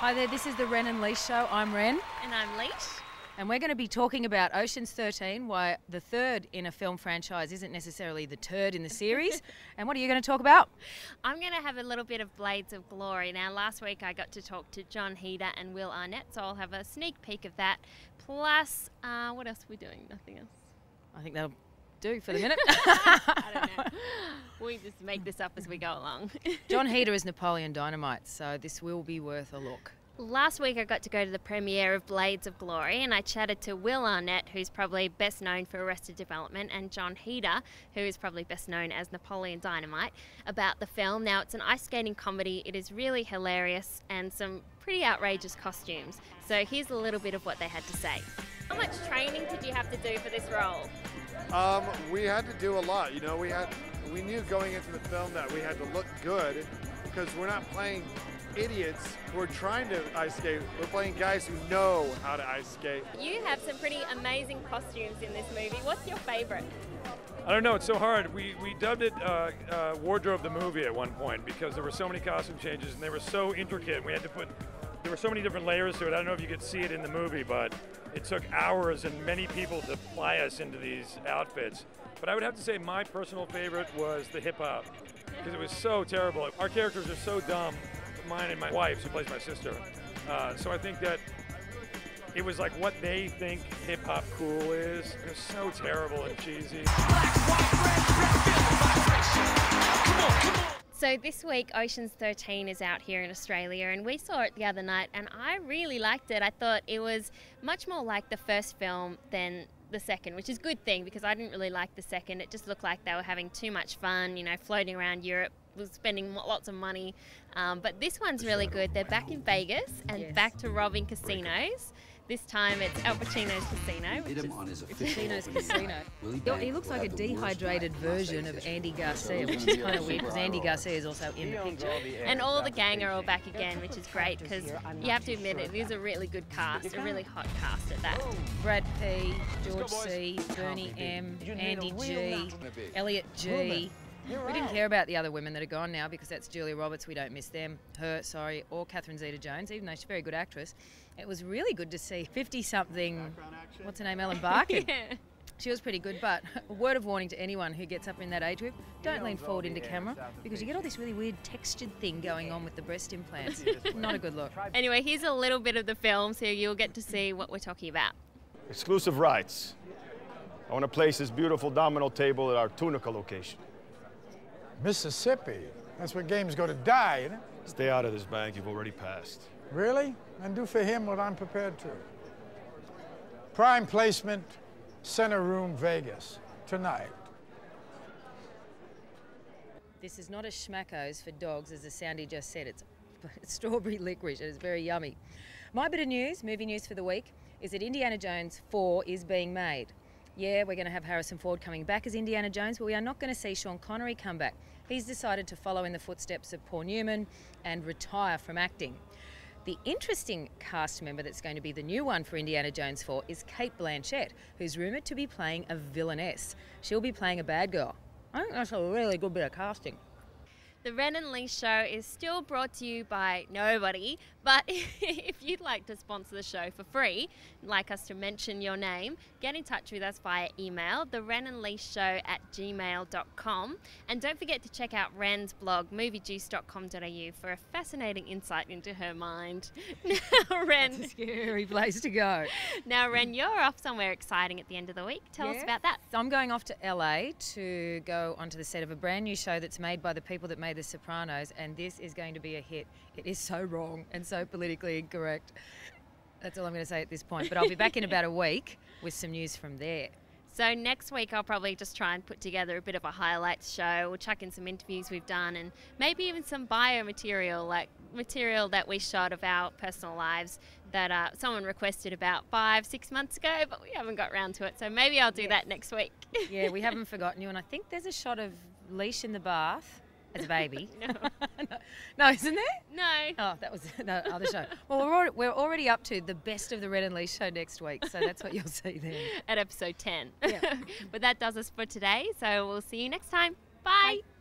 Hi there, this is the Ren Leash Show. I'm Ren. And I'm Leash. And we're going to be talking about Ocean's 13, why the third in a film franchise isn't necessarily the turd in the series. And what are you going to talk about? I'm going to have a little bit of Blades of Glory. Now, last week I got to talk to Jon Heder and Will Arnett, so I'll have a sneak peek of that. Plus, what else are we doing? Nothing else. I think that'll do for the minute. I don't know. We just make this up as we go along. Jon Heder is Napoleon Dynamite, so this will be worth a look. Last week I got to go to the premiere of Blades of Glory and I chatted to Will Arnett, who's probably best known for Arrested Development, and Jon Heder, who is probably best known as Napoleon Dynamite, about the film. Now, it's an ice skating comedy. It is really hilarious and some pretty outrageous costumes. So here's a little bit of what they had to say. How much training did you have to do for this role? We had to do a lot. You know, we knew going into the film that we had to look good because we're not playing idiots who are trying to ice skate. We're playing guys who know how to ice skate. You have some pretty amazing costumes in this movie. What's your favorite? I don't know, it's so hard. We dubbed it Wardrobe the Movie at one point because there were so many costume changes and they were so intricate. We had to there were so many different layers to it. I don't know if you could see it in the movie, but it took hours and many people to fly us into these outfits. But I would have to say my personal favorite was the hip hop because it was so terrible. Our characters are so dumb. Mine and my wife's, who plays my sister. So I think that it was like what they think hip-hop cool is. It was so terrible and cheesy. So this week, Ocean's 13 is out here in Australia, and we saw it the other night, and I really liked it. I thought it was much more like the first film than the second, which is a good thing because I didn't really like the second. It just looked like they were having too much fun, you know, floating around Europe, was spending lots of money. But this one's really good. They're back in Vegas and back to robbing casinos. This time it's Al Pacino's casino. Pacino's casino. He looks like a dehydrated version of Andy Garcia, which is kind of weird because Andy Garcia is also in the picture. And all the gang are all back again, which is great because you have to admit it is a really good cast, a really hot cast at that. Brad P, George C, Bernie M, Andy G, Elliot G. We didn't care about the other women that are gone now because that's Julia Roberts. We don't miss them. Or Catherine Zeta-Jones, even though she's a very good actress. It was really good to see 50-something, what's her name, Ellen Barkin. Yeah. She was pretty good, but a word of warning to anyone who gets up in that age group, don't lean forward into camera because you get all this really weird textured thing going on with the breast implants. Not a good look. Anyway, here's a little bit of the film so you'll get to see what we're talking about. Exclusive rights. I want to place this beautiful domino table at our Tunica location. Mississippi? That's where games go to die, isn't it? Stay out of this, bank. You've already passed. Really? And do for him what I'm prepared to. Prime placement, center room, Vegas, tonight. This is not a schmacko's for dogs, as the soundy just said. It's strawberry licorice. It's very yummy. My bit of news, movie news for the week, is that Indiana Jones 4 is being made. Yeah, we're going to have Harrison Ford coming back as Indiana Jones, but we are not going to see Sean Connery come back. He's decided to follow in the footsteps of Paul Newman and retire from acting. The interesting cast member that's going to be the new one for Indiana Jones 4 is Cate Blanchett, who's rumoured to be playing a villainess. She'll be playing a bad girl. I think that's a really good bit of casting. The Ren and Leash Show is still brought to you by nobody, but if you'd like to sponsor the show for free, like us to mention your name, get in touch with us via email, therenandleashshow@gmail.com. And don't forget to check out Ren's blog, moviejuice.com.au, for a fascinating insight into her mind. Now, Ren. It's a scary place to go. Now, Ren, you're off somewhere exciting at the end of the week. Tell us about that. So I'm going off to LA to go onto the set of a brand new show that's made by the people that made The Sopranos, and this is going to be a hit. It is so wrong and so politically incorrect. That's all I'm going to say at this point, but I'll be back in about a week with some news from there. So next week I'll probably just try and put together a bit of a highlights show. We'll chuck in some interviews we've done and maybe even some bio material, like material that we shot of our personal lives that someone requested about 5-6 months ago, but we haven't got round to it. So maybe I'll do that next week. Yeah, we haven't forgotten you, and I think there's a shot of Leash in the bath as a baby. No. No, isn't there? No. Oh, that was the other show. Well, we're already up to the best of the Ren and Leash Show next week, so that's what you'll see then. At episode 10. Yeah. But that does us for today, so we'll see you next time. Bye. Bye.